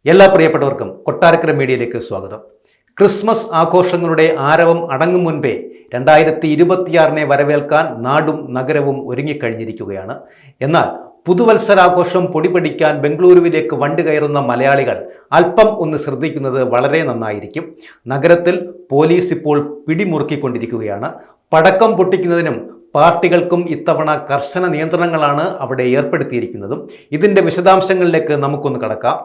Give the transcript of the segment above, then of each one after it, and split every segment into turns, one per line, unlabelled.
എല്ലാ പ്രിയപ്പെട്ടവർക്കും കൊട്ടാരക്കര മീഡിയയിലേക്ക് സ്വാഗതം. ക്രിസ്മസ് ആഘോഷങ്ങളുടെ ആരവം അടങ്ങും മുൻപേ 2026 വരവേൽക്കാൻ നാടും നഗരവും ഒരുങ്ങിക്കഴിഞ്ഞിരിക്കുകയാണ്. എന്നാൽ പുതുവത്സരാഘോഷം പൊടിപടിക്കാൻ ബംഗളൂരുവിലേക്ക് വണ്ടി കയറുന്ന മലയാളികൾ അല്പം ഒന്ന് ശ്രദ്ധിക്കുന്നത് വളരെ നന്നായിരിക്കും. നഗരത്തിൽ പോലീസ് ഇപ്പോൾ പിടിമുറുക്കിക്കൊണ്ടിരിക്കുകയാണ്. പടക്കം പൊട്ടിക്കുന്നതിനും പാർട്ടികൾക്കും ഇത്തവണ കർശന നിയന്ത്രണങ്ങളാണ് അവിടെ ഏർപ്പെടുത്തിയിരിക്കുന്നതും. ഇതിൻ്റെ വിശദാംശങ്ങളിലേക്ക് നമുക്കൊന്ന് കടക്കാം.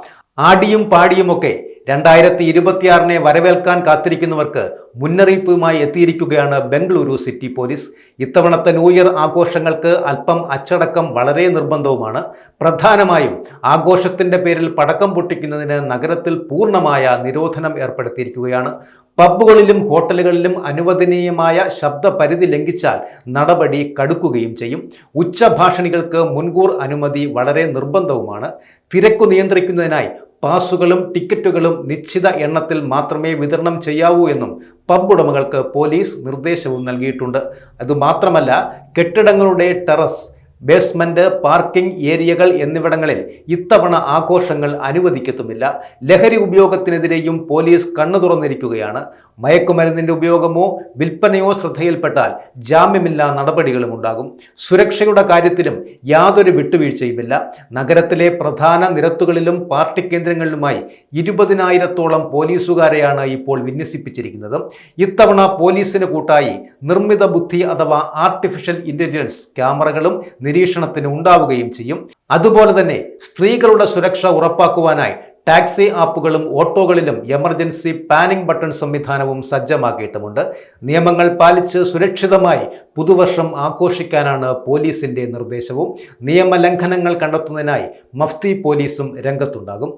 ആടിയും പാടിയുമൊക്കെ 2026 വരവേൽക്കാൻ കാത്തിരിക്കുന്നവർക്ക് മുന്നറിയിപ്പുമായി എത്തിയിരിക്കുകയാണ് ബംഗളൂരു സിറ്റി പോലീസ്. ഇത്തവണത്തെ ന്യൂ ഇയർ ആഘോഷങ്ങൾക്ക് അല്പം അച്ചടക്കം വളരെ നിർബന്ധവുമാണ്. പ്രധാനമായും ആഘോഷത്തിൻ്റെ പേരിൽ പടക്കം പൊട്ടിക്കുന്നതിന് നഗരത്തിൽ പൂർണ്ണമായ നിരോധനം ഏർപ്പെടുത്തിയിരിക്കുകയാണ്. പബ്ബുകളിലും ഹോട്ടലുകളിലും അനുവദനീയമായ ശബ്ദപരിധി ലംഘിച്ചാൽ നടപടി കടുക്കുകയും ചെയ്യും. ഉച്ചഭാഷണികൾക്ക് മുൻകൂർ അനുമതി വളരെ നിർബന്ധവുമാണ്. തിരക്കു നിയന്ത്രിക്കുന്നതിനായി പാസുകളും ടിക്കറ്റുകളും നിശ്ചിത എണ്ണത്തിൽ മാത്രമേ വിതരണം ചെയ്യാവൂ എന്നും പബ് ഉടമകൾക്ക് പോലീസ് നിർദ്ദേശവും നൽകിയിട്ടുണ്ട്. അതുമാത്രമല്ല, കെട്ടിടങ്ങളുടെ ടെറസ്, ബേസ്മെന്റ്, പാർക്കിംഗ് ഏരിയകൾ എന്നിവിടങ്ങളിൽ ഇത്തവണ ആഘോഷങ്ങൾ അനുവദിക്കത്തുമില്ല. ലഹരി ഉപയോഗത്തിനെതിരെയും പോലീസ് കണ്ണു തുറന്നിരിക്കുകയാണ്. മയക്കുമരുന്നിന്റെ ഉപയോഗമോ വിൽപ്പനയോ ശ്രദ്ധയിൽപ്പെട്ടാൽ ജാമ്യമില്ലാ നടപടികളും ഉണ്ടാകും. സുരക്ഷയുടെ കാര്യത്തിലും യാതൊരു വിട്ടുവീഴ്ചയുമില്ല. നഗരത്തിലെ പ്രധാന നിരത്തുകളിലും പാർട്ടി കേന്ദ്രങ്ങളിലുമായി 20,000-ഓളം പോലീസുകാരെയാണ് ഇപ്പോൾ വിന്യസിപ്പിച്ചിരിക്കുന്നത്. ഇത്തവണ പോലീസിന് കൂട്ടായി നിർമ്മിത ബുദ്ധി അഥവാ ആർട്ടിഫിഷ്യൽ ഇന്റലിജൻസ് ക്യാമറകളും നിരീക്ഷണത്തിന് ഉണ്ടാവുകയും ചെയ്യും. അതുപോലെ തന്നെ സ്ത്രീകളുടെ സുരക്ഷ ഉറപ്പാക്കുവാനായി ടാക്സി ആപ്പുകളും ഓട്ടോകളിലും എമർജൻസി പാനിംഗ് ബട്ടൺ സംവിധാനവും സജ്ജമാക്കിയിട്ടുമുണ്ട്. നിയമങ്ങൾ പാലിച്ച് സുരക്ഷിതമായി പുതുവർഷം ആഘോഷിക്കാനാണ് പോലീസിന്റെ നിർദ്ദേശവും. നിയമലംഘനങ്ങൾ കണ്ടെത്തുന്നതിനായി മഫ്തി പോലീസും രംഗത്തുണ്ടാകും.